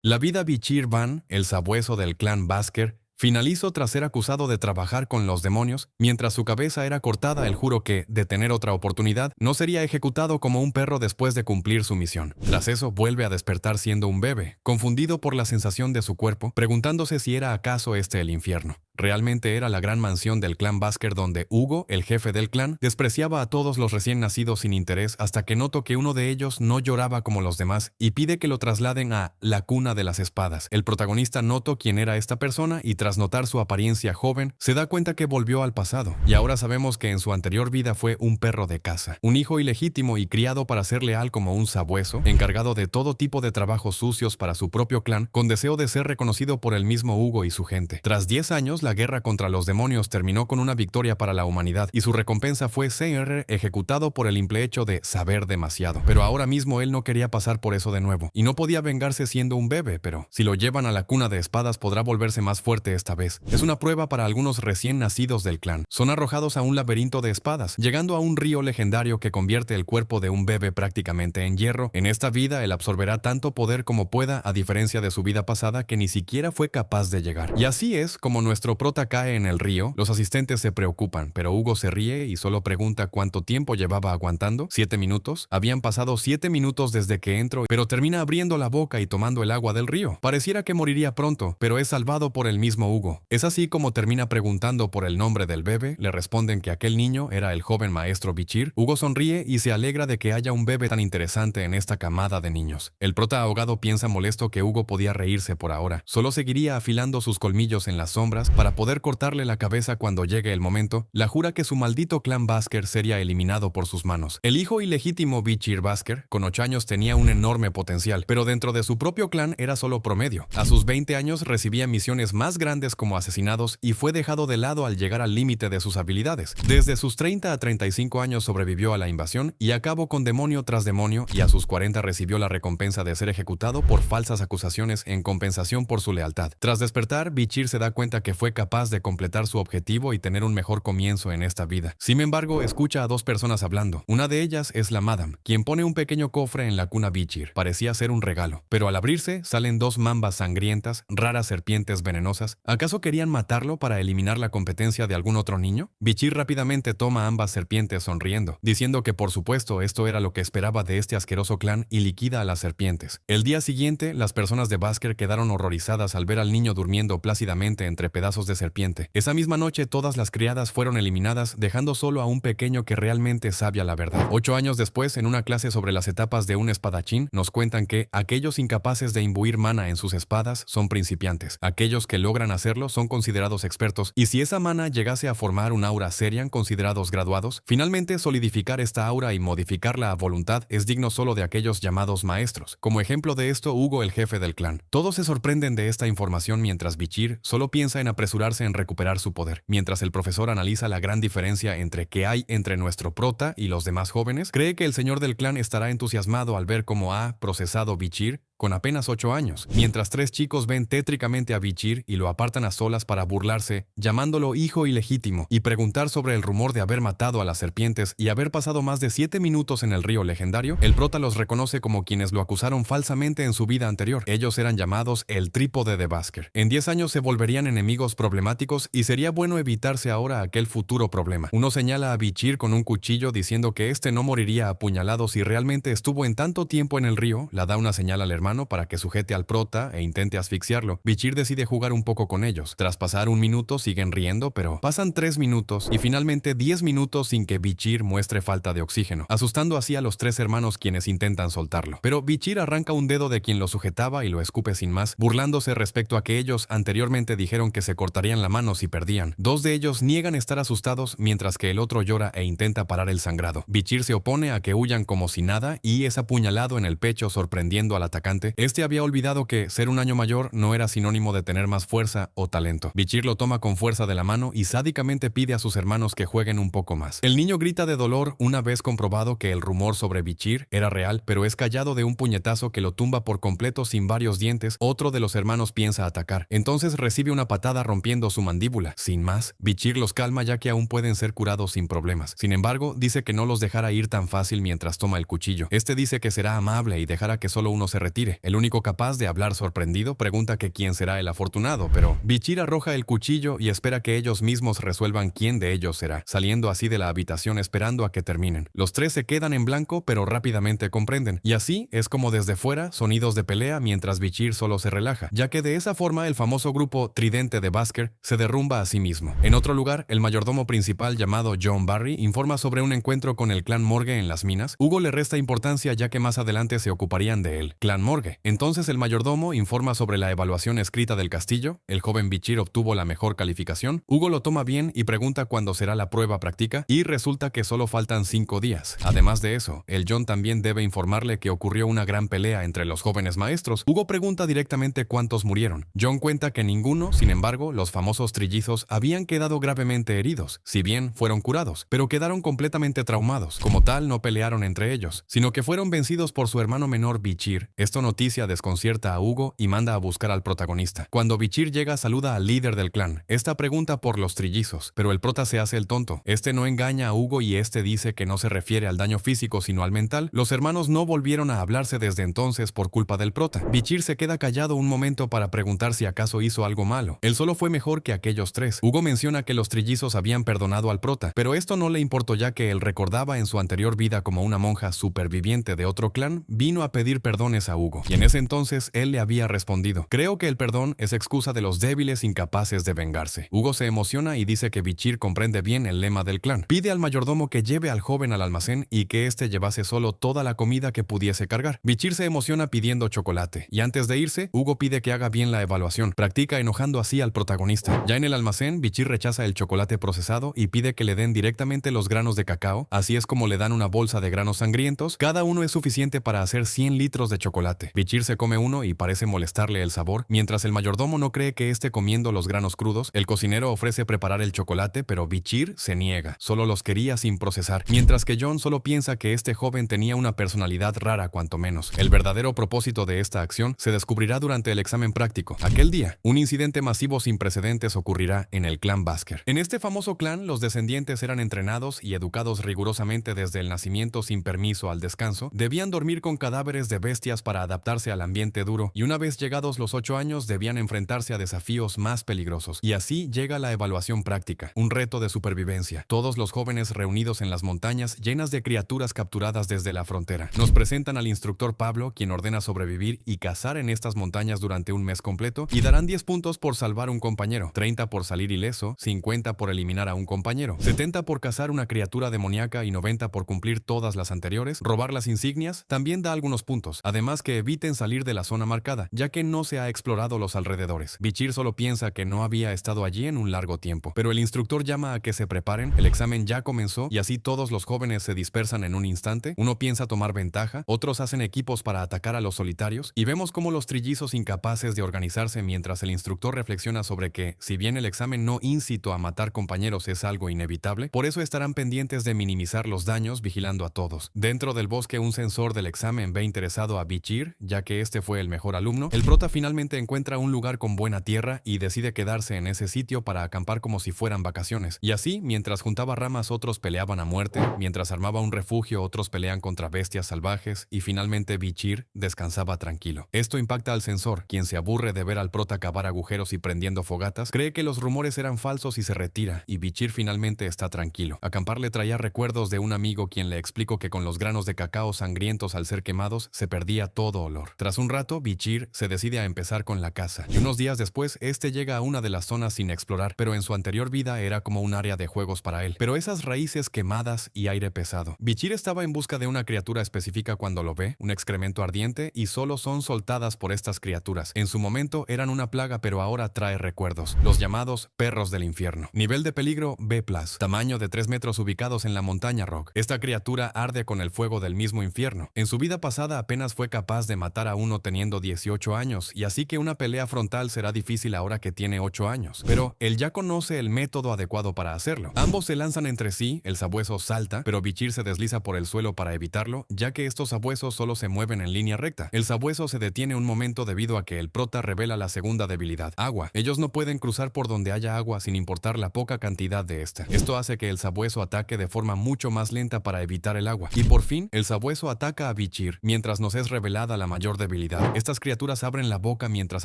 La vida Bichir Van, el sabueso del clan Basker, finalizó tras ser acusado de trabajar con los demonios. Mientras su cabeza era cortada, él juró que, de tener otra oportunidad, no sería ejecutado como un perro después de cumplir su misión. Tras eso, vuelve a despertar siendo un bebé, confundido por la sensación de su cuerpo, preguntándose si era acaso este el infierno. Realmente era la gran mansión del clan Basker donde Hugo, el jefe del clan, despreciaba a todos los recién nacidos sin interés hasta que notó que uno de ellos no lloraba como los demás y pide que lo trasladen a la cuna de las espadas. El protagonista notó quién era esta persona y tras notar su apariencia joven, se da cuenta que volvió al pasado. Y ahora sabemos que en su anterior vida fue un perro de caza, un hijo ilegítimo y criado para ser leal como un sabueso, encargado de todo tipo de trabajos sucios para su propio clan, con deseo de ser reconocido por el mismo Hugo y su gente. Tras 10 años, la guerra contra los demonios terminó con una victoria para la humanidad y su recompensa fue ser ejecutado por el simple hecho de saber demasiado. Pero ahora mismo él no quería pasar por eso de nuevo y no podía vengarse siendo un bebé, pero si lo llevan a la cuna de espadas podrá volverse más fuerte esta vez. Es una prueba para algunos recién nacidos del clan. Son arrojados a un laberinto de espadas, llegando a un río legendario que convierte el cuerpo de un bebé prácticamente en hierro. En esta vida él absorberá tanto poder como pueda, a diferencia de su vida pasada que ni siquiera fue capaz de llegar. Y así es como nuestro prota cae en el río. Los asistentes se preocupan, pero Hugo se ríe y solo pregunta cuánto tiempo llevaba aguantando. 7 minutos. Habían pasado 7 minutos desde que entró, pero termina abriendo la boca y tomando el agua del río. Pareciera que moriría pronto, pero es salvado por el mismo Hugo. Es así como termina preguntando por el nombre del bebé. Le responden que aquel niño era el joven maestro Bichir. Hugo sonríe y se alegra de que haya un bebé tan interesante en esta camada de niños. El prota ahogado piensa molesto que Hugo podía reírse por ahora. Solo seguiría afilando sus colmillos en las sombras para poder cortarle la cabeza cuando llegue el momento. La jura que su maldito clan Basker sería eliminado por sus manos. El hijo ilegítimo Bichir Basker, con 8 años, tenía un enorme potencial, pero dentro de su propio clan era solo promedio. A sus 20 años recibía misiones más grandes como asesinados y fue dejado de lado al llegar al límite de sus habilidades. Desde sus 30 a 35 años sobrevivió a la invasión y acabó con demonio tras demonio, y a sus 40 recibió la recompensa de ser ejecutado por falsas acusaciones en compensación por su lealtad. Tras despertar, Bichir se da cuenta que fue capaz de completar su objetivo y tener un mejor comienzo en esta vida. Sin embargo, escucha a dos personas hablando. Una de ellas es la Madame, quien pone un pequeño cofre en la cuna Bichir. Parecía ser un regalo, pero al abrirse salen dos mambas sangrientas, raras serpientes venenosas. ¿Acaso querían matarlo para eliminar la competencia de algún otro niño? Bichir rápidamente toma ambas serpientes sonriendo, diciendo que por supuesto esto era lo que esperaba de este asqueroso clan y liquida a las serpientes. El día siguiente, las personas de Basker quedaron horrorizadas al ver al niño durmiendo plácidamente entre pedazos de serpiente. Esa misma noche todas las criadas fueron eliminadas, dejando solo a un pequeño que realmente sabía la verdad. 8 años después, en una clase sobre las etapas de un espadachín, nos cuentan que aquellos incapaces de imbuir mana en sus espadas son principiantes. Aquellos que logran hacerlo son considerados expertos, y si esa mana llegase a formar un aura serían considerados graduados. Finalmente, solidificar esta aura y modificarla a voluntad es digno solo de aquellos llamados maestros. Como ejemplo de esto, Hugo, el jefe del clan. Todos se sorprenden de esta información mientras Bichir solo piensa en apresurarse en recuperar su poder. Mientras el profesor analiza la gran diferencia que hay entre nuestro prota y los demás jóvenes, cree que el señor del clan estará entusiasmado al ver cómo ha procesado Bichir con apenas 8 años, mientras 3 chicos ven tétricamente a Bichir y lo apartan a solas para burlarse, llamándolo hijo ilegítimo, y preguntar sobre el rumor de haber matado a las serpientes y haber pasado más de 7 minutos en el río legendario. El prota los reconoce como quienes lo acusaron falsamente en su vida anterior. Ellos eran llamados el trípode de Basker. En 10 años se volverían enemigos problemáticos y sería bueno evitarse ahora aquel futuro problema. Uno señala a Bichir con un cuchillo diciendo que este no moriría apuñalado si realmente estuvo en tanto tiempo en el río. La da una señal al hermano para que sujete al prota e intente asfixiarlo. Bichir decide jugar un poco con ellos. Tras pasar 1 minuto siguen riendo, pero pasan 3 minutos y finalmente 10 minutos sin que Bichir muestre falta de oxígeno, asustando así a los 3 hermanos quienes intentan soltarlo. Pero Bichir arranca un dedo de quien lo sujetaba y lo escupe sin más, burlándose respecto a que ellos anteriormente dijeron que se cortarían la mano si perdían. 2 de ellos niegan estar asustados mientras que el otro llora e intenta parar el sangrado. Bichir se opone a que huyan como si nada y es apuñalado en el pecho, sorprendiendo al atacante. Este había olvidado que ser un año mayor no era sinónimo de tener más fuerza o talento. Bichir lo toma con fuerza de la mano y sádicamente pide a sus hermanos que jueguen un poco más. El niño grita de dolor una vez comprobado que el rumor sobre Bichir era real, pero es callado de un puñetazo que lo tumba por completo sin varios dientes. Otro de los hermanos piensa atacar. Entonces recibe una patada rompiendo su mandíbula. Sin más, Bichir los calma ya que aún pueden ser curados sin problemas. Sin embargo, dice que no los dejará ir tan fácil mientras toma el cuchillo. Este dice que será amable y dejará que solo uno se retire. aire. El único capaz de hablar sorprendido pregunta que quién será el afortunado, pero Bichir arroja el cuchillo y espera que ellos mismos resuelvan quién de ellos será, saliendo así de la habitación esperando a que terminen. Los tres se quedan en blanco, pero rápidamente comprenden, y así es como desde fuera sonidos de pelea mientras Bichir solo se relaja, ya que de esa forma el famoso grupo Tridente de Bhasker se derrumba a sí mismo. En otro lugar, el mayordomo principal llamado John Barry informa sobre un encuentro con el clan Morgue en las minas. Hugo le resta importancia ya que más adelante se ocuparían de él. Clan Morgue. Entonces el mayordomo informa sobre la evaluación escrita del castillo. El joven Bichir obtuvo la mejor calificación. Hugo lo toma bien y pregunta cuándo será la prueba práctica, y resulta que solo faltan 5 días. Además de eso, el John también debe informarle que ocurrió una gran pelea entre los jóvenes maestros. Hugo pregunta directamente cuántos murieron. John cuenta que ninguno, sin embargo, los famosos trillizos habían quedado gravemente heridos, si bien fueron curados, pero quedaron completamente traumados. Como tal, no pelearon entre ellos, sino que fueron vencidos por su hermano menor Bichir. Esta noticia desconcierta a Hugo y manda a buscar al protagonista. Cuando Bichir llega, saluda al líder del clan. Esta pregunta por los trillizos, pero el prota se hace el tonto. Este no engaña a Hugo y este dice que no se refiere al daño físico sino al mental. Los hermanos no volvieron a hablarse desde entonces por culpa del prota. Bichir se queda callado un momento para preguntar si acaso hizo algo malo. Él solo fue mejor que aquellos tres. Hugo menciona que los trillizos habían perdonado al prota, pero esto no le importó ya que él recordaba en su anterior vida como una monja superviviente de otro clan, vino a pedir perdones a Hugo. Y en ese entonces él le había respondido: creo que el perdón es excusa de los débiles incapaces de vengarse. Hugo se emociona y dice que Bichir comprende bien el lema del clan. Pide al mayordomo que lleve al joven al almacén y que éste llevase solo toda la comida que pudiese cargar. Bichir se emociona pidiendo chocolate, y antes de irse, Hugo pide que haga bien la evaluación. Practica enojando así al protagonista. Ya en el almacén, Bichir rechaza el chocolate procesado y pide que le den directamente los granos de cacao. Así es como le dan una bolsa de granos sangrientos. Cada uno es suficiente para hacer 100 litros de chocolate. Bichir se come uno y parece molestarle el sabor, mientras el mayordomo no cree que esté comiendo los granos crudos. El cocinero ofrece preparar el chocolate, pero Bichir se niega. Solo los quería sin procesar, mientras que John solo piensa que este joven tenía una personalidad rara cuanto menos. El verdadero propósito de esta acción se descubrirá durante el examen práctico. Aquel día, un incidente masivo sin precedentes ocurrirá en el clan Bhasker. En este famoso clan, los descendientes eran entrenados y educados rigurosamente desde el nacimiento sin permiso al descanso. Debían dormir con cadáveres de bestias para adaptarse al ambiente duro, y una vez llegados los 8 años debían enfrentarse a desafíos más peligrosos. Y así llega la evaluación práctica, un reto de supervivencia. Todos los jóvenes reunidos en las montañas llenas de criaturas capturadas desde la frontera. Nos presentan al instructor Pablo, quien ordena sobrevivir y cazar en estas montañas durante un mes completo, y darán 10 puntos por salvar un compañero, 30 por salir ileso, 50 por eliminar a un compañero, 70 por cazar una criatura demoníaca y 90 por cumplir todas las anteriores. Robar las insignias también da algunos puntos, además que eviten salir de la zona marcada, ya que no se ha explorado los alrededores. Bichir solo piensa que no había estado allí en un largo tiempo, pero el instructor llama a que se preparen. El examen ya comenzó y así todos los jóvenes se dispersan en un instante. Uno piensa tomar ventaja, otros hacen equipos para atacar a los solitarios, y vemos como los trillizos incapaces de organizarse mientras el instructor reflexiona sobre que, si bien el examen no incitó a matar compañeros es algo inevitable, por eso estarán pendientes de minimizar los daños vigilando a todos. Dentro del bosque, un sensor del examen ve interesado a Bichir, ya que este fue el mejor alumno. El prota finalmente encuentra un lugar con buena tierra y decide quedarse en ese sitio para acampar como si fueran vacaciones. Y así, mientras juntaba ramas, otros peleaban a muerte, mientras armaba un refugio, otros pelean contra bestias salvajes, y finalmente Bichir descansaba tranquilo. Esto impacta al sensor, quien se aburre de ver al prota cavar agujeros y prendiendo fogatas, cree que los rumores eran falsos y se retira, y Bichir finalmente está tranquilo. Acampar le traía recuerdos de un amigo quien le explicó que con los granos de cacao sangrientos al ser quemados se perdía todo olor. Tras un rato, Bichir se decide a empezar con la caza, y unos días después, este llega a una de las zonas sin explorar, pero en su anterior vida era como un área de juegos para él. Pero esas raíces quemadas y aire pesado. Bichir estaba en busca de una criatura específica cuando lo ve, un excremento ardiente, y solo son soltadas por estas criaturas. En su momento eran una plaga, pero ahora trae recuerdos, los llamados perros del infierno. Nivel de peligro B+, tamaño de 3 metros ubicados en la montaña Rock. Esta criatura arde con el fuego del mismo infierno. En su vida pasada apenas fue capaz de matar a uno teniendo 18 años, y así que una pelea frontal será difícil ahora que tiene 8 años. Pero él ya conoce el método adecuado para hacerlo. Ambos se lanzan entre sí, el sabueso salta, pero Bichir se desliza por el suelo para evitarlo, ya que estos sabuesos solo se mueven en línea recta. El sabueso se detiene un momento debido a que el prota revela la segunda debilidad, agua. Ellos no pueden cruzar por donde haya agua sin importar la poca cantidad de esta. Esto hace que el sabueso ataque de forma mucho más lenta para evitar el agua. Y por fin, el sabueso ataca a Bichir, mientras nos es revelada la mayor debilidad. Estas criaturas abren la boca mientras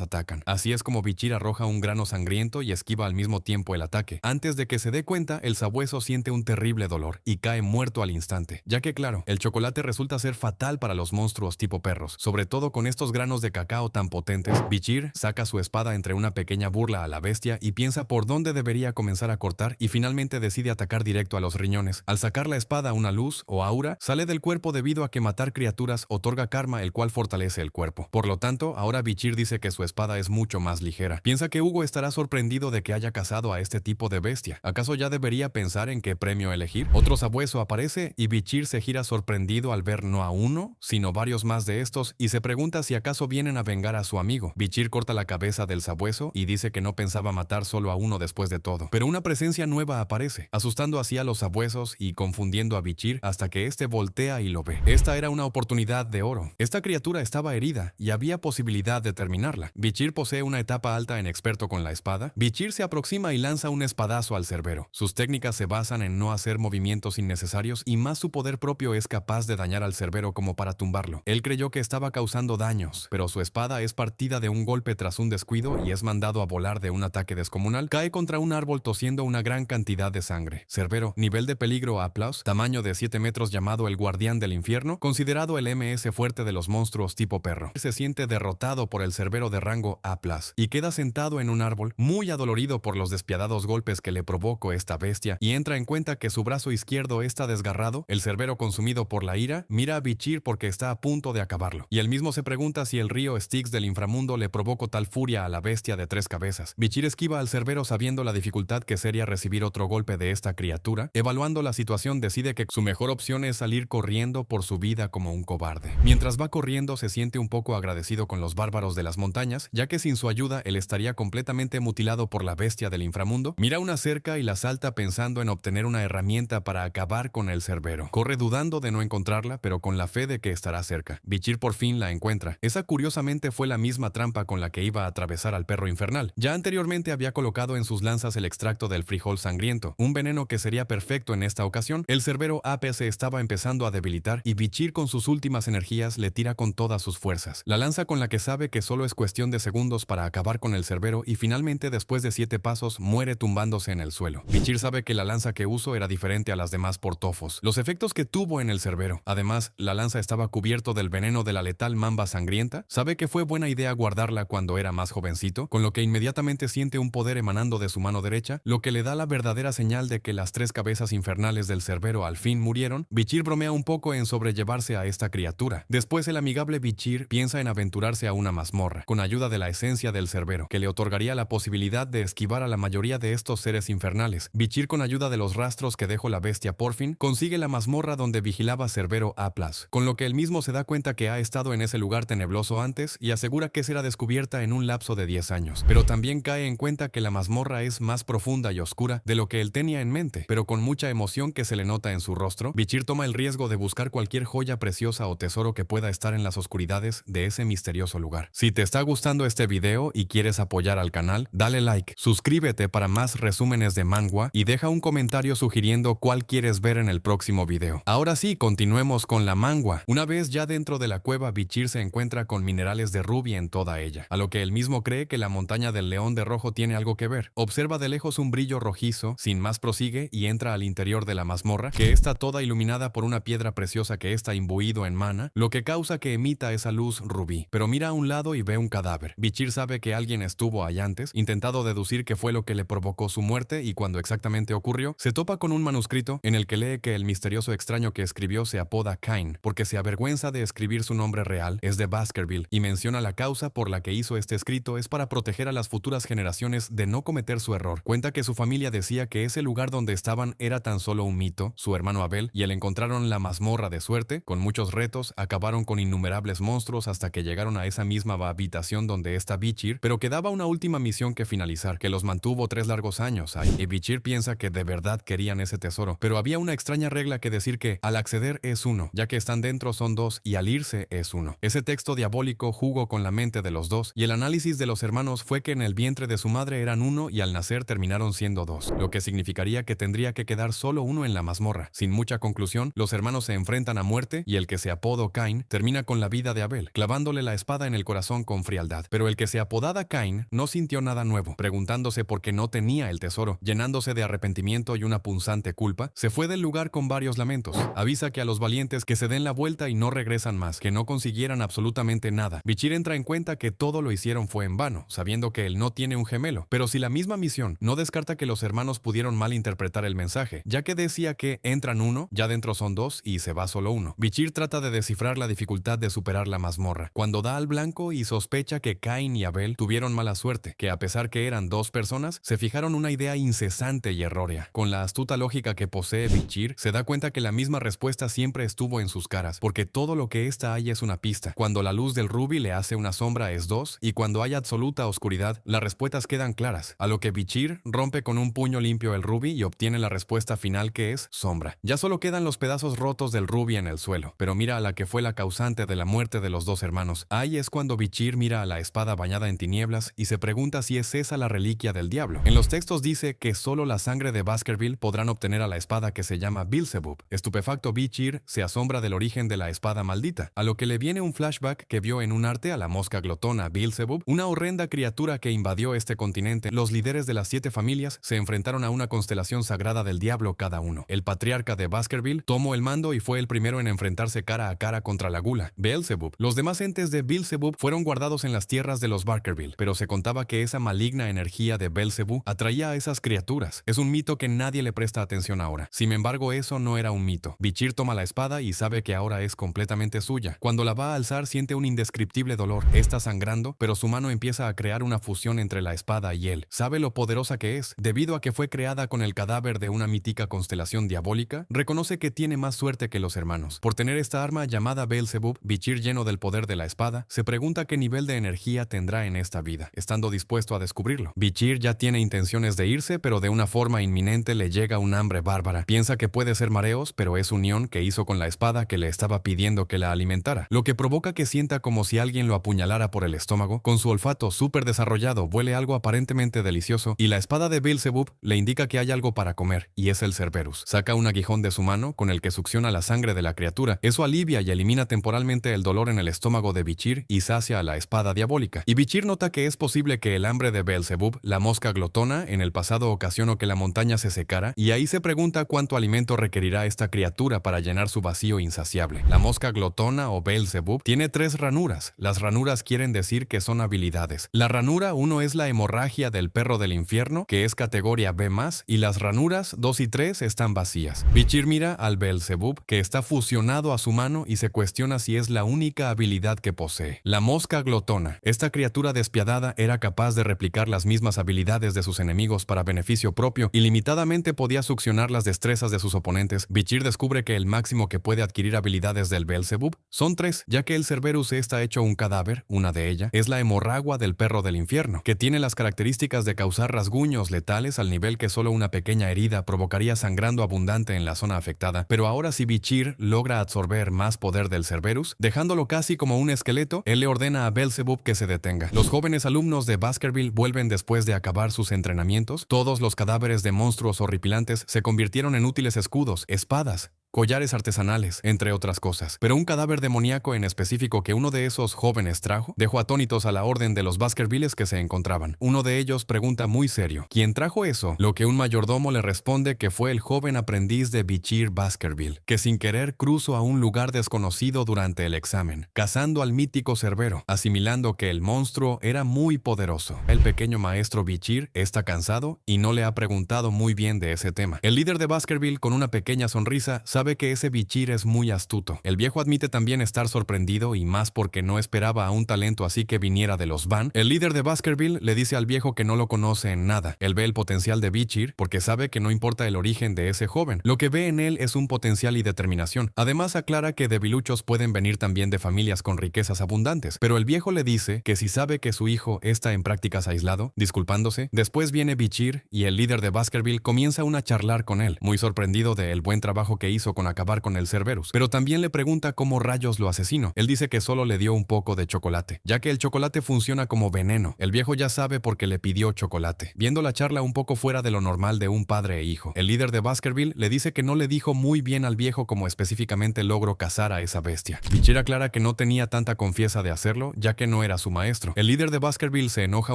atacan. Así es como Bichir arroja un grano sangriento y esquiva al mismo tiempo el ataque. Antes de que se dé cuenta, el sabueso siente un terrible dolor y cae muerto al instante, ya que claro, el chocolate resulta ser fatal para los monstruos tipo perros, sobre todo con estos granos de cacao tan potentes. Bichir saca su espada entre una pequeña burla a la bestia y piensa por dónde debería comenzar a cortar y finalmente decide atacar directo a los riñones. Al sacar la espada, una luz o aura sale del cuerpo debido a que matar criaturas otorga karma, el cual fortalece el cuerpo. Por lo tanto, ahora Bichir dice que su espada es mucho más ligera. Piensa que Hugo estará sorprendido de que haya cazado a este tipo de bestia. ¿Acaso ya debería pensar en qué premio elegir? Otro sabueso aparece y Bichir se gira sorprendido al ver no a uno, sino varios más de estos y se pregunta si acaso vienen a vengar a su amigo. Bichir corta la cabeza del sabueso y dice que no pensaba matar solo a uno después de todo. Pero una presencia nueva aparece, asustando así a los sabuesos y confundiendo a Bichir hasta que este voltea y lo ve. Esta era una oportunidad de oro. Esta criatura estaba herida y había posibilidad de terminarla. Bichir posee una etapa alta en experto con la espada. Bichir se aproxima y lanza un espadazo al cerbero. Sus técnicas se basan en no hacer movimientos innecesarios y más su poder propio es capaz de dañar al cerbero como para tumbarlo. Él creyó que estaba causando daños, pero su espada es partida de un golpe tras un descuido y es mandado a volar de un ataque descomunal. Cae contra un árbol tosiendo una gran cantidad de sangre. Cerbero, nivel de peligro A+, tamaño de 7 metros, llamado el guardián del infierno, considerado el MS fuerte de los monstruos tipo perro. Se siente derrotado por el cerbero de rango A+, y queda sentado en un árbol, muy adolorido por los despiadados golpes que le provocó esta bestia, y entra en cuenta que su brazo izquierdo está desgarrado. El cerbero, consumido por la ira, mira a Bichir porque está a punto de acabarlo, y él mismo se pregunta si el río Styx del inframundo le provocó tal furia a la bestia de 3 cabezas. Bichir esquiva al cerbero sabiendo la dificultad que sería recibir otro golpe de esta criatura. Evaluando la situación, decide que su mejor opción es salir corriendo por su vida como un cobarde. Mientras va corriendo, se siente un poco agradecido con los bárbaros de las montañas, ya que sin su ayuda él estaría completamente mutilado por la bestia del inframundo. Mira una cerca y la salta pensando en obtener una herramienta para acabar con el cerbero. Corre dudando de no encontrarla, pero con la fe de que estará cerca. Bichir por fin la encuentra. Esa curiosamente fue la misma trampa con la que iba a atravesar al perro infernal. Ya anteriormente había colocado en sus lanzas el extracto del frijol sangriento, un veneno que sería perfecto en esta ocasión. El cerbero AP se estaba empezando a debilitar y Bichir con sus últimas energías le tira con todas sus fuerzas. La lanza con la que sabe que solo es cuestión de segundos para acabar con el cerbero y finalmente después de 7 pasos muere tumbándose en el suelo. Bichir sabe que la lanza que usó era diferente a las demás por tofos. Los efectos que tuvo en el cerbero. Además, la lanza estaba cubierto del veneno de la letal mamba sangrienta. Sabe que fue buena idea guardarla cuando era más jovencito, con lo que inmediatamente siente un poder emanando de su mano derecha, lo que le da la verdadera señal de que las 3 cabezas infernales del cerbero al fin murieron. Bichir bromea un poco en sobrellevarse a esta criatura. Después el amigable Bichir piensa en aventurarse a una mazmorra, con ayuda de la esencia del cerbero, que le otorgaría la posibilidad de esquivar a la mayoría de estos seres infernales. Bichir, con ayuda de los rastros que dejó la bestia por fin, consigue la mazmorra donde vigilaba Cerbero A+, con lo que él mismo se da cuenta que ha estado en ese lugar tenebroso antes y asegura que será descubierta en un lapso de 10 años. Pero también cae en cuenta que la mazmorra es más profunda y oscura de lo que él tenía en mente, pero con mucha emoción que se le nota en su rostro, Bichir toma el riesgo de buscar cualquier joya preciosa o tesoro que pueda estar en las oscuridades de ese misterioso lugar. Si te está gustando este video y quieres apoyar al canal, dale like, suscríbete para más resúmenes de manga y deja un comentario sugiriendo cuál quieres ver en el próximo video. Ahora sí, continuemos con la manga. Una vez ya dentro de la cueva, Bichir se encuentra con minerales de rubí en toda ella, a lo que él mismo cree que la montaña del león de rojo tiene algo que ver. Observa de lejos un brillo rojizo, sin más prosigue y entra al interior de la mazmorra, que está toda iluminada por una piedra preciosa que está imbuido en mana, lo que causa que emita esa luz rubí. Pero mira a un lado y ve un cadáver. Bichir sabe que alguien estuvo ahí antes, intentado deducir qué fue lo que le provocó su muerte, y cuando exactamente ocurrió, se topa con un manuscrito en el que lee que el misterioso extraño que escribió se apoda Cain, porque se avergüenza de escribir su nombre real, es de Baskerville, y menciona la causa por la que hizo este escrito es para proteger a las futuras generaciones de no cometer su error. Cuenta que su familia decía que ese lugar donde estaban era tan solo un mito. Su hermano Abel y él encontraron la mazmorra de suerte, con muchos retos, acabaron con innumerables monstruos hasta que llegaron a esa misma habitación donde está Bichir, pero quedaba una última misión que finalizar, que los mantuvo 3 largos años ahí, y Bichir piensa que de verdad querían ese tesoro, pero había una extraña regla que decir que al acceder es 1, ya que están dentro son 2 y al irse es 1. Ese texto diabólico jugó con la mente de los dos y el análisis de los hermanos fue que en el vientre de su madre eran 1 y al nacer terminaron siendo 2, lo que significaría que tendría que quedar solo 1 en la mazmorra. Sin mucha conclusión, los hermanos se enfrentan a muerte y el que se apodó Cain termina con con la vida de Abel, clavándole la espada en el corazón con frialdad. Pero el que se apodaba Cain no sintió nada nuevo, preguntándose por qué no tenía el tesoro. Llenándose de arrepentimiento y una punzante culpa, se fue del lugar con varios lamentos. Avisa que a los valientes que se den la vuelta y no regresan más, que no consiguieran absolutamente nada. Bichir entra en cuenta que todo lo hicieron fue en vano, sabiendo que él no tiene un gemelo. Pero si la misma misión, no descarta que los hermanos pudieron malinterpretar el mensaje, ya que decía que entran uno, ya dentro son dos y se va solo uno. Bichir trata de descifrar la dificultad de superar la mazmorra, cuando da al blanco y sospecha que Cain y Abel tuvieron mala suerte, que a pesar que eran dos personas, se fijaron una idea incesante y errónea. Con la astuta lógica que posee Bichir, se da cuenta que la misma respuesta siempre estuvo en sus caras, porque todo lo que ésta hay es una pista. Cuando la luz del rubí le hace una sombra es 2, y cuando hay absoluta oscuridad, las respuestas quedan claras, a lo que Bichir rompe con un puño limpio el rubí y obtiene la respuesta final que es sombra. Ya solo quedan los pedazos rotos del rubí en el suelo, pero mira a la que fue la causante de la muerte de los dos hermanos. Ahí es cuando Bichir mira a la espada bañada en tinieblas y se pregunta si es esa la reliquia del diablo. En los textos dice que solo la sangre de Baskerville podrán obtener a la espada que se llama Beelzebub. Estupefacto, Bichir se asombra del origen de la espada maldita, a lo que le viene un flashback que vio en un arte a la mosca glotona Beelzebub, una horrenda criatura que invadió este continente. Los líderes de las 7 familias se enfrentaron a una constelación sagrada del diablo cada uno. El patriarca de Baskerville tomó el mando y fue el primero en enfrentarse cara a cara contra la gula, Beelzebub. Los demás entes de Beelzebub fueron guardados en las tierras de los Baskerville, pero se contaba que esa maligna energía de Beelzebub atraía a esas criaturas. Es un mito que nadie le presta atención ahora. Sin embargo, eso no era un mito. Bichir toma la espada y sabe que ahora es completamente suya. Cuando la va a alzar siente un indescriptible dolor. Está sangrando, pero su mano empieza a crear una fusión entre la espada y él. Sabe lo poderosa que es. Debido a que fue creada con el cadáver de una mítica constelación diabólica, reconoce que tiene más suerte que los hermanos. Por tener esta arma llamada Beelzebub, Bichir, lleno del poder de la espada, se pregunta qué nivel de energía tendrá en esta vida, estando dispuesto a descubrirlo. Bichir ya tiene intenciones de irse, pero de una forma inminente le llega un hambre bárbara. Piensa que puede ser mareos, pero es unión que hizo con la espada que le estaba pidiendo que la alimentara, lo que provoca que sienta como si alguien lo apuñalara por el estómago. Con su olfato súper desarrollado huele algo aparentemente delicioso y la espada de Beelzebub le indica que hay algo para comer, y es el Cerberus. Saca un aguijón de su mano con el que succiona la sangre de la criatura. Eso alivia y elimina temporalmente el dolor en el estómago de Bichir y sacia a la espada diabólica. Y Bichir nota que es posible que el hambre de Beelzebub, la mosca glotona, en el pasado ocasionó que la montaña se secara, y ahí se pregunta cuánto alimento requerirá esta criatura para llenar su vacío insaciable. La mosca glotona o Beelzebub tiene 3 ranuras. Las ranuras quieren decir que son habilidades. La ranura 1 es la hemorragia del perro del infierno, que es categoría B+, y las ranuras 2 y 3 están vacías. Bichir mira al Beelzebub, que está fusionado a su mano, y se cuestiona si es la única habilidad que posee. La mosca glotona. Esta criatura despiadada era capaz de replicar las mismas habilidades de sus enemigos para beneficio propio, y limitadamente podía succionar las destrezas de sus oponentes. Bichir descubre que el máximo que puede adquirir habilidades del Beelzebub son 3, ya que el Cerberus está hecho un cadáver. Una de ellas es la hemorragua del perro del infierno, que tiene las características de causar rasguños letales al nivel que solo una pequeña herida provocaría sangrando abundante en la zona afectada. Pero ahora, si Bichir logra absorber más poder del Cerberus, dejándolo casi como un esqueleto, él le ordena a Beelzebub que se detenga. Los jóvenes alumnos de Baskerville vuelven después de acabar sus entrenamientos. Todos los cadáveres de monstruos horripilantes se convirtieron en útiles escudos, espadas, collares artesanales, entre otras cosas. Pero un cadáver demoníaco en específico que uno de esos jóvenes trajo dejó atónitos a la orden de los Baskervilles que se encontraban. Uno de ellos pregunta muy serio: ¿quién trajo eso? Lo que un mayordomo le responde que fue el joven aprendiz de Bichir Baskerville, que sin querer cruzó a un lugar desconocido durante el examen, cazando al mítico Cerbero, asimilando que el monstruo era muy poderoso. El pequeño maestro Bichir está cansado y no le ha preguntado muy bien de ese tema. El líder de Baskerville, con una pequeña sonrisa, sabe que ese Bichir es muy astuto. El viejo admite también estar sorprendido, y más porque no esperaba a un talento así que viniera de los Van. El líder de Baskerville le dice al viejo que no lo conoce en nada. Él ve el potencial de Bichir porque sabe que no importa el origen de ese joven. Lo que ve en él es un potencial y determinación. Además aclara que debiluchos pueden venir también de familias con riquezas abundantes. Pero el viejo le dice que si sabe que su hijo está en prácticas aislado, disculpándose. Después viene Bichir y el líder de Baskerville comienza a charlar con él, muy sorprendido del buen trabajo que hizo ansioso con acabar con el Cerberus, pero también le pregunta cómo rayos lo asesinó. Él dice que solo le dio un poco de chocolate, ya que el chocolate funciona como veneno. El viejo ya sabe porque le pidió chocolate. Viendo la charla un poco fuera de lo normal de un padre e hijo, el líder de Baskerville le dice que no le dijo muy bien al viejo cómo específicamente logró cazar a esa bestia. Bichir aclara que no tenía tanta confianza de hacerlo, ya que no era su maestro. El líder de Baskerville se enoja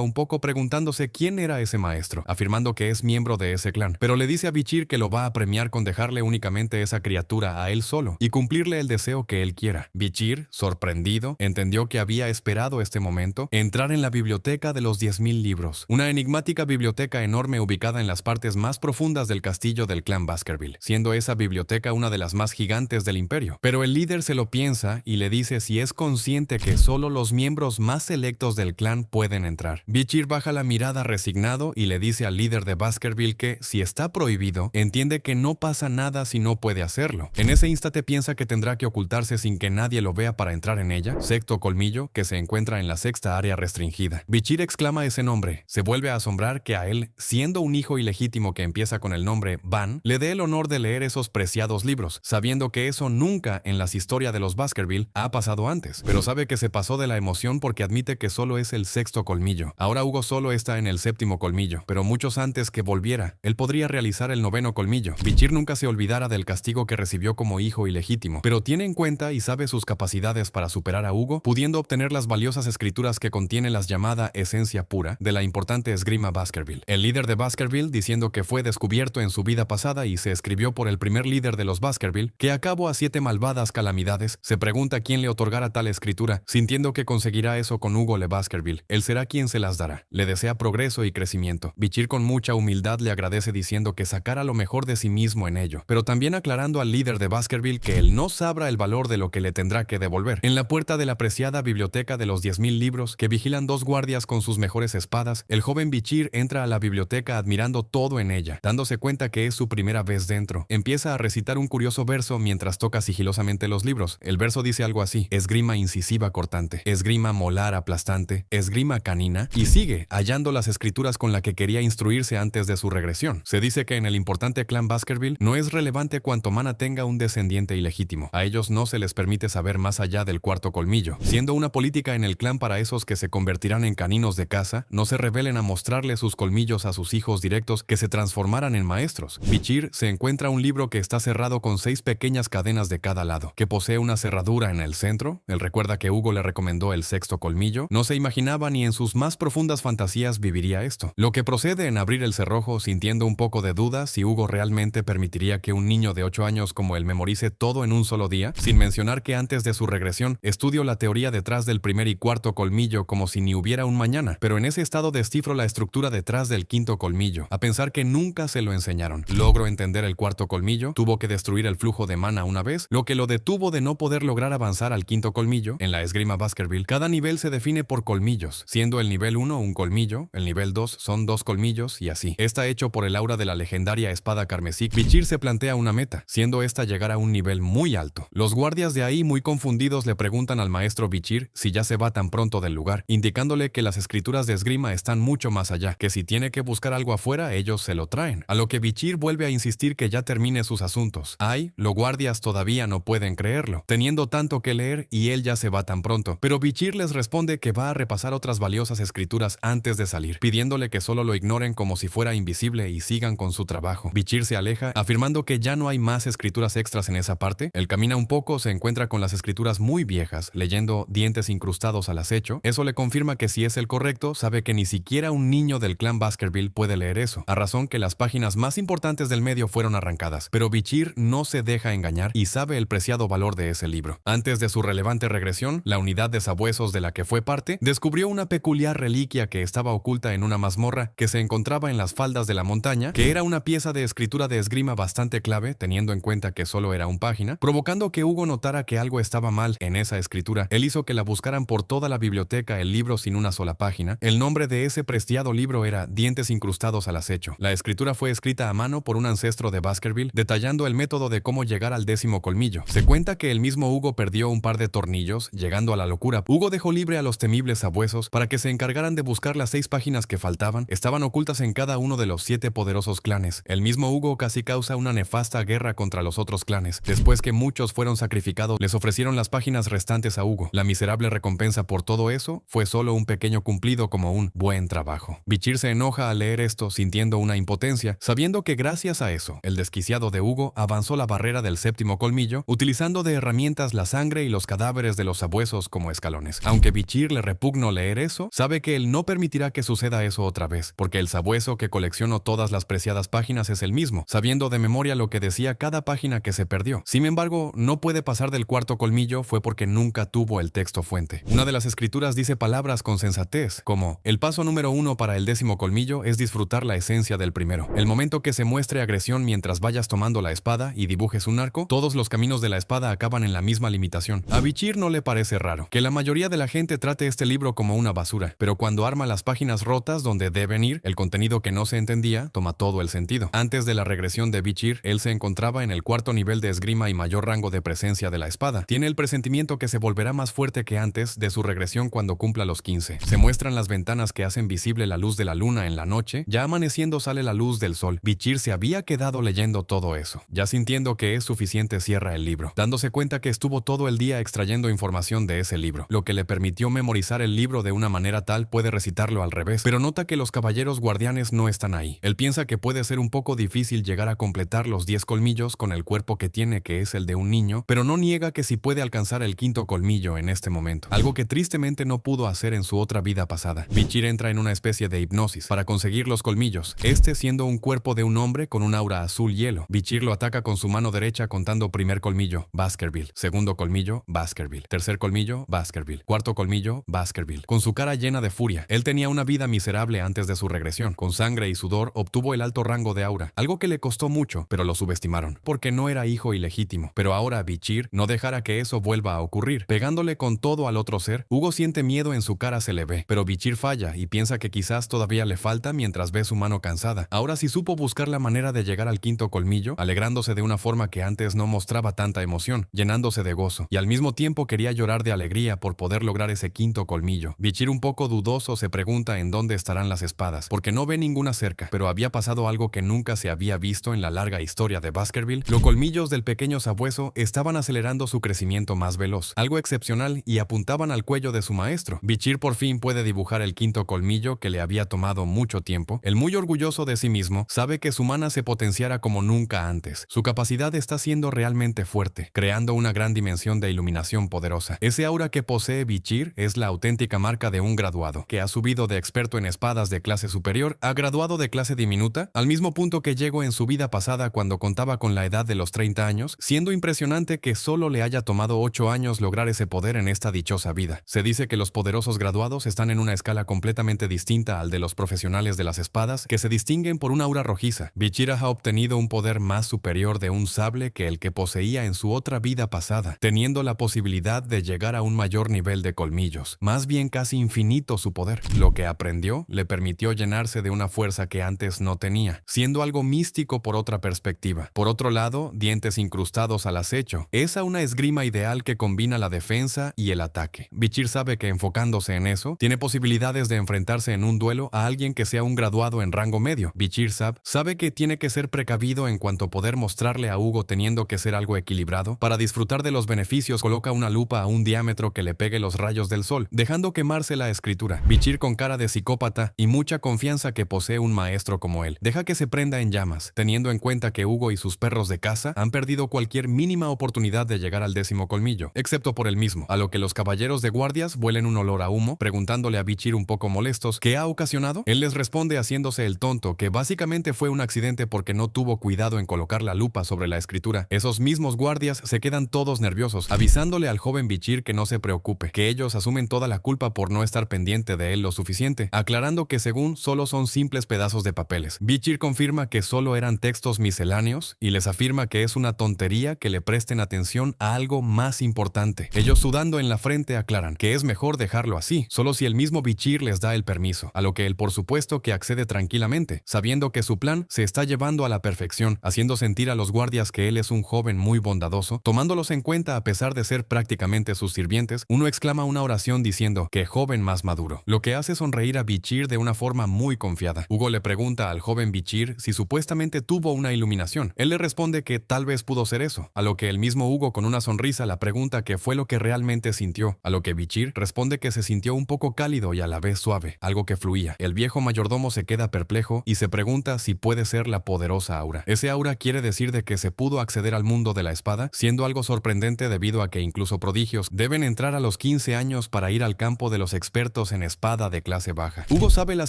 un poco preguntándose quién era ese maestro, afirmando que es miembro de ese clan, pero le dice a Bichir que lo va a premiar con dejarle únicamente esa criatura a él solo y cumplirle el deseo que él quiera. Bichir, sorprendido, entendió que había esperado este momento, entrar en la biblioteca de los 10.000 libros, una enigmática biblioteca enorme ubicada en las partes más profundas del castillo del clan Baskerville, siendo esa biblioteca una de las más gigantes del imperio. Pero el líder se lo piensa y le dice si es consciente que solo los miembros más selectos del clan pueden entrar. Bichir baja la mirada resignado y le dice al líder de Baskerville que, si está prohibido, entiende que no pasa nada si no puede hacerlo. En ese instante piensa que tendrá que ocultarse sin que nadie lo vea para entrar en ella, sexto colmillo, que se encuentra en la sexta área restringida. Bichir exclama ese nombre. Se vuelve a asombrar que a él, siendo un hijo ilegítimo que empieza con el nombre Van, le dé el honor de leer esos preciados libros, sabiendo que eso nunca en las historias de los Baskerville ha pasado antes, pero sabe que se pasó de la emoción porque admite que solo es el sexto colmillo. Ahora Hugo solo está en el séptimo colmillo, pero muchos antes que volviera, él podría realizar el noveno colmillo. Bichir nunca se olvidara del castigo que recibió como hijo ilegítimo, pero tiene en cuenta y sabe sus capacidades para superar a Hugo, pudiendo obtener las valiosas escrituras que contiene la llamada esencia pura de la importante esgrima Baskerville. El líder de Baskerville, diciendo que fue descubierto en su vida pasada y se escribió por el primer líder de los Baskerville, que acabó a 7 malvadas calamidades, se pregunta quién le otorgará tal escritura, sintiendo que conseguirá eso con Hugo le Baskerville. Él será quien se las dará. Le desea progreso y crecimiento. Bichir con mucha humildad le agradece diciendo que sacara lo mejor de sí mismo en ello, pero también aclarando al líder de Baskerville que él no sabrá el valor de lo que le tendrá que devolver. En la puerta de la preciada biblioteca de los 10.000 libros, que vigilan 2 guardias con sus mejores espadas, el joven Bichir entra a la biblioteca admirando todo en ella, dándose cuenta que es su primera vez dentro. Empieza a recitar un curioso verso mientras toca sigilosamente los libros. El verso dice algo así: esgrima incisiva cortante, esgrima molar aplastante, esgrima canina, y sigue hallando las escrituras con la que quería instruirse antes de su regresión. Se dice que en el importante clan Baskerville no es relevante cuánto mana tenga un descendiente ilegítimo. A ellos no se les permite saber más allá del cuarto colmillo, siendo una política en el clan para esos que se convertirán en caninos de caza, no se revelen a mostrarle sus colmillos a sus hijos directos que se transformaran en maestros. Bichir se encuentra un libro que está cerrado con 6 pequeñas cadenas de cada lado, que posee una cerradura en el centro. Él recuerda que Hugo le recomendó el sexto colmillo. No se imaginaba ni en sus más profundas fantasías viviría esto. Lo que procede en abrir el cerrojo sintiendo un poco de duda si Hugo realmente permitiría que un niño de 8 años como él memorice todo en un solo día, sin mencionar que antes de su regresión estudio la teoría detrás del primer y cuarto colmillo como si ni hubiera un mañana, pero en ese estado descifro la estructura detrás del quinto colmillo, a pensar que nunca se lo enseñaron. Logro entender el cuarto colmillo, tuvo que destruir el flujo de mana una vez, lo que lo detuvo de no poder lograr avanzar al quinto colmillo. En la esgrima Baskerville, cada nivel se define por colmillos, siendo el nivel 1 un colmillo, el nivel 2 son 2 colmillos y así. Está hecho por el aura de la legendaria espada carmesí. Bichir se plantea una meta, siendo esta llegar a un nivel muy alto. Los guardias de ahí, muy confundidos, le preguntan al maestro Bichir si ya se va tan pronto del lugar, indicándole que las escrituras de esgrima están mucho más allá, que si tiene que buscar algo afuera, ellos se lo traen. A lo que Bichir vuelve a insistir que ya termine sus asuntos. Los guardias todavía no pueden creerlo, teniendo tanto que leer y él ya se va tan pronto. Pero Bichir les responde que va a repasar otras valiosas escrituras antes de salir, pidiéndole que solo lo ignoren como si fuera invisible y sigan con su trabajo. Bichir se aleja, afirmando que ya no hay más escrituras extras en esa parte. Él camina un poco, se encuentra con las escrituras muy viejas, leyendo dientes incrustados al acecho. Eso le confirma que si es el correcto, sabe que ni siquiera un niño del clan Baskerville puede leer eso, a razón que las páginas más importantes del medio fueron arrancadas. Pero Bichir no se deja engañar y sabe el preciado valor de ese libro. Antes de su relevante regresión, la unidad de sabuesos de la que fue parte descubrió una peculiar reliquia que estaba oculta en una mazmorra que se encontraba en las faldas de la montaña, que era una pieza de escritura de esgrima bastante clave, teniendo en cuenta que solo era un página, provocando que Hugo notara que algo estaba mal en esa escritura. Él hizo que la buscaran por toda la biblioteca el libro sin una sola página. El nombre de ese prestigiado libro era Dientes incrustados al acecho. La escritura fue escrita a mano por un ancestro de Baskerville, detallando el método de cómo llegar al 10º colmillo. Se cuenta que el mismo Hugo perdió un par de tornillos, llegando a la locura. Hugo dejó libre a los temibles sabuesos para que se encargaran de buscar las 6 páginas que faltaban. Estaban ocultas en cada uno de los 7 poderosos clanes. El mismo Hugo casi causa una nefasta guerra contra contra los otros clanes. Después que muchos fueron sacrificados, les ofrecieron las páginas restantes a Hugo. La miserable recompensa por todo eso fue solo un pequeño cumplido como un buen trabajo. Bichir se enoja al leer esto, sintiendo una impotencia, sabiendo que gracias a eso, el desquiciado de Hugo avanzó la barrera del séptimo colmillo, utilizando de herramientas la sangre y los cadáveres de los sabuesos como escalones. Aunque Bichir le repugno leer eso, sabe que él no permitirá que suceda eso otra vez, porque el sabueso que coleccionó todas las preciadas páginas es el mismo, sabiendo de memoria lo que decía cada página que se perdió. Sin embargo, no puede pasar del cuarto colmillo fue porque nunca tuvo el texto fuente. Una de las escrituras dice palabras con sensatez, como: el paso número 1 para el 10º colmillo es disfrutar la esencia del primero. El momento que se muestre agresión mientras vayas tomando la espada y dibujes un arco, todos los caminos de la espada acaban en la misma limitación. A Bichir no le parece raro que la mayoría de la gente trate este libro como una basura, pero cuando arma las páginas rotas donde deben ir, el contenido que no se entendía toma todo el sentido. Antes de la regresión de Bichir, él se encontraba en el cuarto nivel de esgrima y mayor rango de presencia de la espada. Tiene el presentimiento que se volverá más fuerte que antes de su regresión cuando cumpla los 15. Se muestran las ventanas que hacen visible la luz de la luna en la noche. Ya amaneciendo sale la luz del sol. Bichir se había quedado leyendo todo eso. Ya sintiendo que es suficiente, cierra el libro, dándose cuenta que estuvo todo el día extrayendo información de ese libro, lo que le permitió memorizar el libro de una manera tal puede recitarlo al revés, pero nota que los caballeros guardianes no están ahí. Él piensa que puede ser un poco difícil llegar a completar los 10 colmillos con el cuerpo que tiene, que es el de un niño, pero no niega que sí puede alcanzar el 5º colmillo en este momento, algo que tristemente no pudo hacer en su otra vida pasada. Bichir entra en una especie de hipnosis para conseguir los colmillos, este siendo un cuerpo de un hombre con un aura azul hielo. Bichir lo ataca con su mano derecha contando: primer colmillo, Baskerville; segundo colmillo, Baskerville; tercer colmillo, Baskerville; cuarto colmillo, Baskerville. Con su cara llena de furia, él tenía una vida miserable antes de su regresión. Con sangre y sudor obtuvo el alto rango de aura, algo que le costó mucho, pero lo subestimaron, porque no era hijo ilegítimo. Pero ahora Bichir no dejará que eso vuelva a ocurrir, pegándole con todo al otro ser. Hugo siente miedo en su cara, se le ve, pero Bichir falla y piensa que quizás todavía le falta mientras ve su mano cansada. Ahora sí supo buscar la manera de llegar al 5º colmillo, alegrándose de una forma que antes no mostraba tanta emoción, llenándose de gozo, y al mismo tiempo quería llorar de alegría por poder lograr ese 5º colmillo. Bichir, un poco dudoso, se pregunta en dónde estarán las espadas, porque no ve ninguna cerca, pero había pasado algo que nunca se había visto en la larga historia de Baskerville. Los colmillos del pequeño sabueso estaban acelerando su crecimiento más veloz, algo excepcional, y apuntaban al cuello de su maestro. Bichir por fin puede dibujar el 5º colmillo que le había tomado mucho tiempo. El muy orgulloso de sí mismo, sabe que su mana se potenciará como nunca antes. Su capacidad está siendo realmente fuerte, creando una gran dimensión de iluminación poderosa. Ese aura que posee Bichir es la auténtica marca de un graduado, que ha subido de experto en espadas de clase superior a graduado de clase diminuta, al mismo punto que llegó en su vida pasada cuando contaba con la edad de los 30 años, siendo impresionante que solo le haya tomado 8 años lograr ese poder en esta dichosa vida. Se dice que los poderosos graduados están en una escala completamente distinta al de los profesionales de las espadas, que se distinguen por una aura rojiza. Bichir ha obtenido un poder más superior de un sable que el que poseía en su otra vida pasada, teniendo la posibilidad de llegar a un mayor nivel de colmillos, más bien casi infinito su poder. Lo que aprendió le permitió llenarse de una fuerza que antes no tenía, siendo algo místico por otra perspectiva. Por otro lado, dientes incrustados al acecho. Es una esgrima ideal que combina la defensa y el ataque. Bichir sabe que enfocándose en eso, tiene posibilidades de enfrentarse en un duelo a alguien que sea un graduado en rango medio. Bichir sabe que tiene que ser precavido en cuanto a poder mostrarle a Hugo, teniendo que ser algo equilibrado. Para disfrutar de los beneficios, coloca una lupa a un diámetro que le pegue los rayos del sol, dejando quemarse la escritura. Bichir, con cara de psicópata y mucha confianza que posee un maestro como él, deja que se prenda en llamas, teniendo en cuenta que Hugo y sus perros de caza han perdido cualquier mínima oportunidad de llegar al 10º colmillo, excepto por él mismo, a lo que los caballeros de guardias huelen un olor a humo, preguntándole a Bichir un poco molestos ¿qué ha ocasionado? Él les responde haciéndose el tonto que básicamente fue un accidente porque no tuvo cuidado en colocar la lupa sobre la escritura. Esos mismos guardias se quedan todos nerviosos, avisándole al joven Bichir que no se preocupe, que ellos asumen toda la culpa por no estar pendiente de él lo suficiente, aclarando que según solo son simples pedazos de papeles. Bichir confirma que solo eran textos misceláneos y les afirma que es una tontería que le presten atención a algo más importante. Ellos, sudando en la frente, aclaran que es mejor dejarlo así, solo si el mismo Bichir les da el permiso, a lo que él por supuesto que accede tranquilamente, sabiendo que su plan se está llevando a la perfección, haciendo sentir a los guardias que él es un joven muy bondadoso, tomándolos en cuenta a pesar de ser prácticamente sus sirvientes. Uno exclama una oración diciendo que joven más maduro, lo que hace sonreír a Bichir de una forma muy confiada. Hugo le pregunta al joven Bichir si supuestamente tuvo una iluminación. Él le responde responde que tal vez pudo ser eso, a lo que el mismo Hugo con una sonrisa la pregunta qué fue lo que realmente sintió, a lo que Bichir responde que se sintió un poco cálido y a la vez suave, algo que fluía. El viejo mayordomo se queda perplejo y se pregunta si puede ser la poderosa aura. Ese aura quiere decir de que se pudo acceder al mundo de la espada, siendo algo sorprendente debido a que incluso prodigios deben entrar a los 15 años para ir al campo de los expertos en espada de clase baja. Hugo sabe la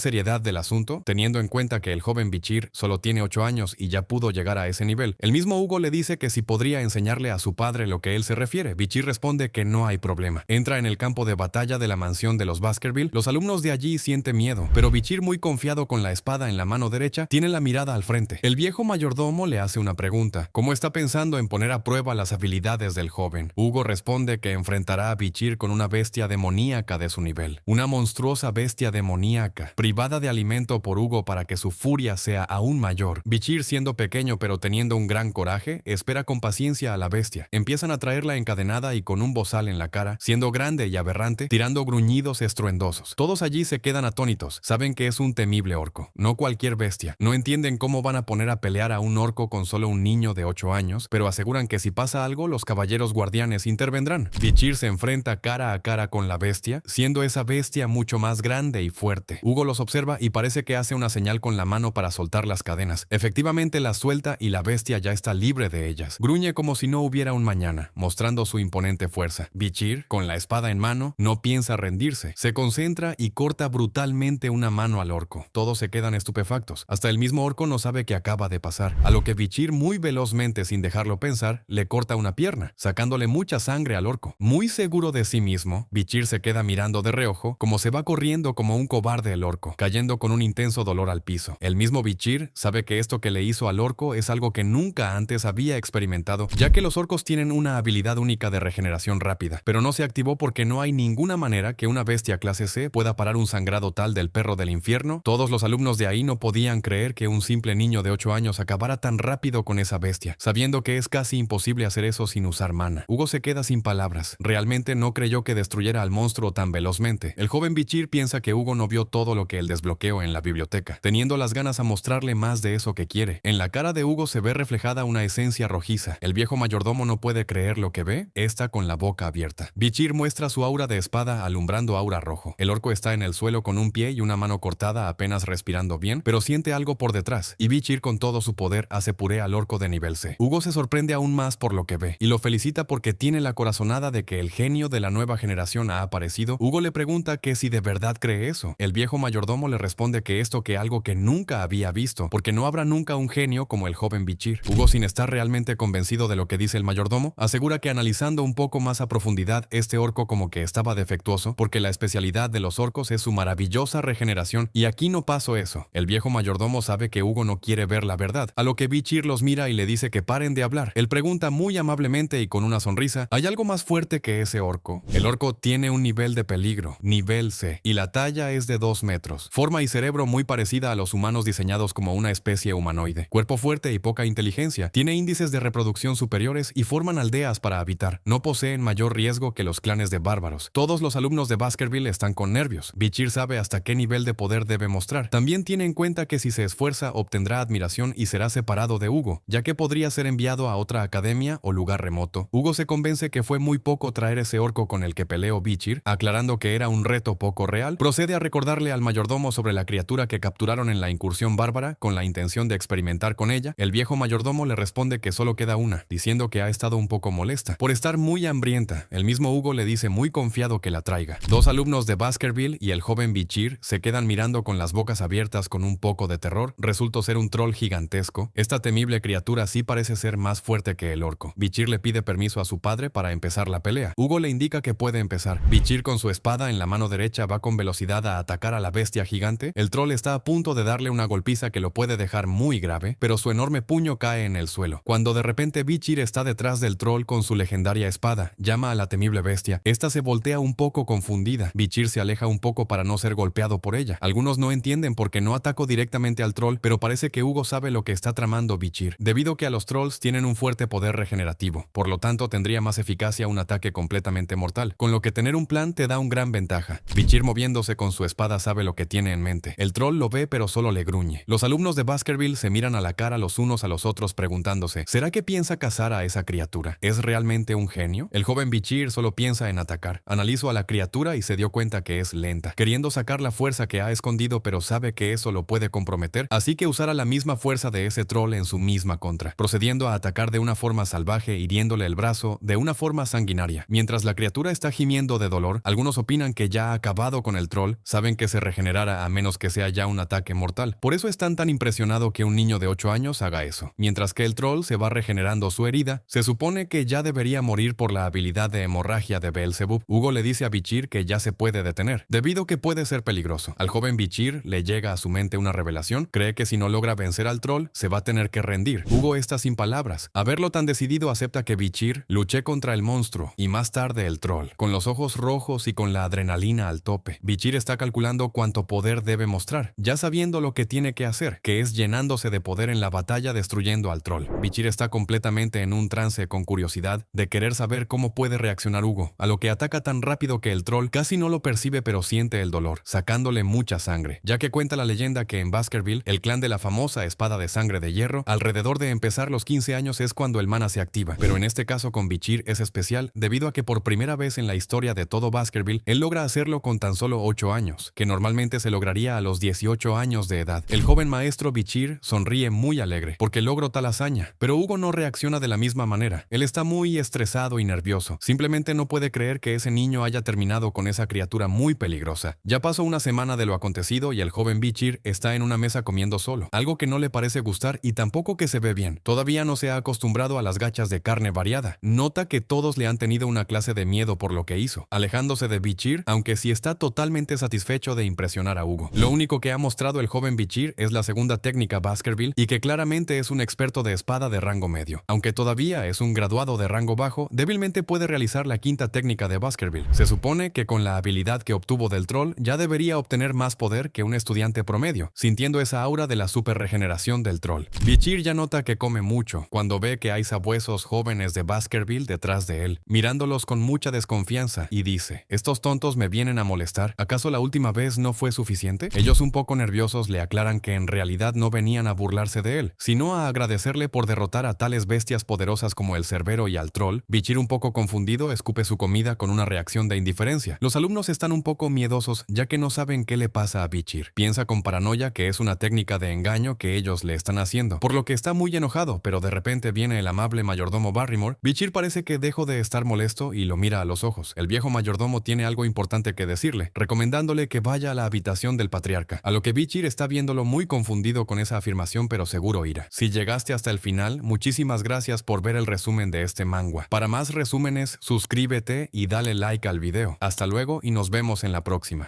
seriedad del asunto, teniendo en cuenta que el joven Bichir solo tiene 8 años y ya pudo llegar a ese nivel. El mismo Hugo le dice que si podría enseñarle a su padre lo que él se refiere. Bichir responde que no hay problema. Entra en el campo de batalla de la mansión de los Baskerville. Los alumnos de allí sienten miedo, pero Bichir, muy confiado con la espada en la mano derecha, tiene la mirada al frente. El viejo mayordomo le hace una pregunta: ¿cómo está pensando en poner a prueba las habilidades del joven? Hugo responde que enfrentará a Bichir con una bestia demoníaca de su nivel. Una monstruosa bestia demoníaca, privada de alimento por Hugo para que su furia sea aún mayor. Bichir, siendo pequeño pero teniendo un gran coraje, espera con paciencia a la bestia. Empiezan a traerla encadenada y con un bozal en la cara, siendo grande y aberrante, tirando gruñidos estruendosos. Todos allí se quedan atónitos. Saben que es un temible orco, no cualquier bestia. No entienden cómo van a poner a pelear a un orco con solo un niño de 8 años, pero aseguran que si pasa algo, los caballeros guardianes intervendrán. Bichir se enfrenta cara a cara con la bestia, siendo esa bestia mucho más grande y fuerte. Hugo los observa y parece que hace una señal con la mano para soltar las cadenas. Efectivamente las suelta y la bestia ya está libre de ellas. Gruñe como si no hubiera un mañana, mostrando su imponente fuerza. Bichir, con la espada en mano, no piensa rendirse. Se concentra y corta brutalmente una mano al orco. Todos se quedan estupefactos. Hasta el mismo orco no sabe qué acaba de pasar, a lo que Bichir, muy velozmente sin dejarlo pensar, le corta una pierna, sacándole mucha sangre al orco. Muy seguro de sí mismo, Bichir se queda mirando de reojo como se va corriendo como un cobarde el orco, cayendo con un intenso dolor al piso. El mismo Bichir sabe que esto que le hizo al orco es algo que nunca antes había experimentado, ya que los orcos tienen una habilidad única de regeneración rápida, pero no se activó porque no hay ninguna manera que una bestia clase C pueda parar un sangrado tal del perro del infierno. Todos los alumnos de ahí no podían creer que un simple niño de 8 años acabara tan rápido con esa bestia, sabiendo que es casi imposible hacer eso sin usar mana. Hugo se queda sin palabras. Realmente no creyó que destruyera al monstruo tan velozmente. El joven Bichir piensa que Hugo no vio todo lo que el desbloqueó en la biblioteca, teniendo las ganas a mostrarle más de eso que quiere. En la cara de Hugo se ve reflejada una esencia rojiza. El viejo mayordomo no puede creer lo que ve, está con la boca abierta. Bichir muestra su aura de espada alumbrando aura rojo. El orco está en el suelo con un pie y una mano cortada, apenas respirando bien, pero siente algo por detrás, y Bichir con todo su poder hace puré al orco de nivel C. Hugo se sorprende aún más por lo que ve, y lo felicita porque tiene la corazonada de que el genio de la nueva generación ha aparecido. Hugo le pregunta que si de verdad cree eso. El viejo mayordomo le responde que esto que algo que nunca había visto, porque no habrá nunca un genio como el joven Bichir. Hugo, sin estar realmente convencido de lo que dice el mayordomo, asegura que analizando un poco más a profundidad, este orco como que estaba defectuoso, porque la especialidad de los orcos es su maravillosa regeneración, y aquí no pasó eso. El viejo mayordomo sabe que Hugo no quiere ver la verdad, a lo que Bichir los mira y le dice que paren de hablar. Él pregunta muy amablemente y con una sonrisa: ¿hay algo más fuerte que ese orco? El orco tiene un nivel de peligro, nivel C, y la talla es de 2 metros. Forma y cerebro muy parecida a los humanos diseñados como una especie humanoide. Cuerpo fuerte y poca inteligencia. Tiene índices de reproducción superiores y forman aldeas para habitar. No poseen mayor riesgo que los clanes de bárbaros. Todos los alumnos de Baskerville están con nervios. Bichir sabe hasta qué nivel de poder debe mostrar. También tiene en cuenta que si se esfuerza obtendrá admiración y será separado de Hugo, ya que podría ser enviado a otra academia o lugar remoto. Hugo se convence que fue muy poco traer ese orco con el que peleó Bichir, aclarando que era un reto poco real. Procede a recordarle al mayordomo sobre la criatura que capturaron en la incursión bárbara con la intención de experimentar con ella. El viejo mayordomo le responde que solo queda una, diciendo que ha estado un poco molesta por estar muy hambrienta. El mismo Hugo le dice muy confiado que la traiga. Dos alumnos de Baskerville y el joven Bichir se quedan mirando con las bocas abiertas con un poco de terror. Resultó ser un troll gigantesco. Esta temible criatura sí parece ser más fuerte que el orco. Bichir le pide permiso a su padre para empezar la pelea. Hugo le indica que puede empezar. Bichir con su espada en la mano derecha va con velocidad a atacar a la bestia gigante. El troll está a punto de darle una golpiza que lo puede dejar muy grave, pero su enorme puño cae en el suelo. Cuando de repente Bichir está detrás del troll con su legendaria espada, llama a la temible bestia. Esta se voltea un poco confundida. Bichir se aleja un poco para no ser golpeado por ella. Algunos no entienden por qué no atacó directamente al troll, pero parece que Hugo sabe lo que está tramando Bichir, debido que a los trolls tienen un fuerte poder regenerativo. Por lo tanto, tendría más eficacia un ataque completamente mortal, con lo que tener un plan te da un gran ventaja. Bichir, moviéndose con su espada, sabe lo que tiene en mente. El troll lo ve pero solo le gruñe. Los alumnos de Baskerville se miran a la cara los unos a los otros preguntándose, ¿será que piensa cazar a esa criatura? ¿Es realmente un genio? El joven Bichir solo piensa en atacar. Analizó a la criatura y se dio cuenta que es lenta, queriendo sacar la fuerza que ha escondido, pero sabe que eso lo puede comprometer, así que usará la misma fuerza de ese troll en su misma contra, procediendo a atacar de una forma salvaje, hiriéndole el brazo de una forma sanguinaria. Mientras la criatura está gimiendo de dolor, algunos opinan que ya ha acabado con el troll, saben que se regenerará a menos que sea ya un ataque mortal. Por eso están tan impresionado que un niño de 8 años haga eso. Mientras que el troll se va regenerando su herida, se supone que ya debería morir por la habilidad de hemorragia de Beelzebub. Hugo le dice a Bichir que ya se puede detener, debido que puede ser peligroso. Al joven Bichir le llega a su mente una revelación, cree que si no logra vencer al troll, se va a tener que rendir. Hugo está sin palabras. A verlo tan decidido, acepta que Bichir luche contra el monstruo y más tarde el troll, con los ojos rojos y con la adrenalina al tope. Bichir está calculando cuánto poder debe mostrar, ya sabiendo lo que tiene que hacer, que es llenándose de poder en la batalla destruyendo al troll. Bichir está completamente en un trance con curiosidad de querer saber cómo puede reaccionar Hugo, a lo que ataca tan rápido que el troll casi no lo percibe pero siente el dolor, sacándole mucha sangre, ya que cuenta la leyenda que en Baskerville, el clan de la famosa espada de sangre de hierro, alrededor de empezar los 15 años es cuando el mana se activa, pero en este caso con Bichir es especial debido a que por primera vez en la historia de todo Baskerville, él logra hacerlo con tan solo 8 años, que normalmente se lograría a los 18 años de edad. El joven maestro Bichir sonríe muy alegre porque logró tal hazaña, pero Hugo no reacciona de la misma manera. Él está muy estresado y nervioso, simplemente no puede creer que ese niño haya terminado con esa criatura muy peligrosa. Ya pasó una semana de lo acontecido y el joven Bichir está en una mesa comiendo solo, algo que no le parece gustar y tampoco que se ve bien. Todavía no se ha acostumbrado a las gachas de carne variada. Nota que todos le han tenido una clase de miedo por lo que hizo, alejándose de Bichir, aunque sí está totalmente satisfecho de impresionar a Hugo. Lo único que ha mostrado el joven Bichir es la segunda técnica Baskerville y que claramente es un experto de espada de rango medio. Aunque todavía es un graduado de rango bajo, débilmente puede realizar la quinta técnica de Baskerville. Se supone que con la habilidad que obtuvo del troll ya debería obtener más poder que un estudiante promedio, sintiendo esa aura de la super regeneración del troll. Bichir ya nota que come mucho cuando ve que hay sabuesos jóvenes de Baskerville detrás de él, mirándolos con mucha desconfianza y dice, ¿estos tontos me vienen a molestar? ¿Acaso la última vez no fue suficiente? Ellos un poco nerviosos le aclaran que en realidad no venían a burlarse de él, sino a agradecerle por derrotar a tales bestias poderosas como el cerbero y al troll. Bichir un poco confundido escupe su comida con una reacción de indiferencia. Los alumnos están un poco miedosos ya que no saben qué le pasa a Bichir. Piensa con paranoia que es una técnica de engaño que ellos le están haciendo, por lo que está muy enojado, pero de repente viene el amable mayordomo Barrymore. Bichir parece que dejó de estar molesto y lo mira a los ojos. El viejo mayordomo tiene algo importante que decirle, recomendándole que vaya a la habitación del patriarca, a lo que Bichir está viéndolo muy confundido con esa afirmación, pero seguro irá. Si llegaste hasta el final, muchísimas gracias por ver el resumen de este manga. Para más resúmenes, suscríbete y dale like al video. Hasta luego y nos vemos en la próxima.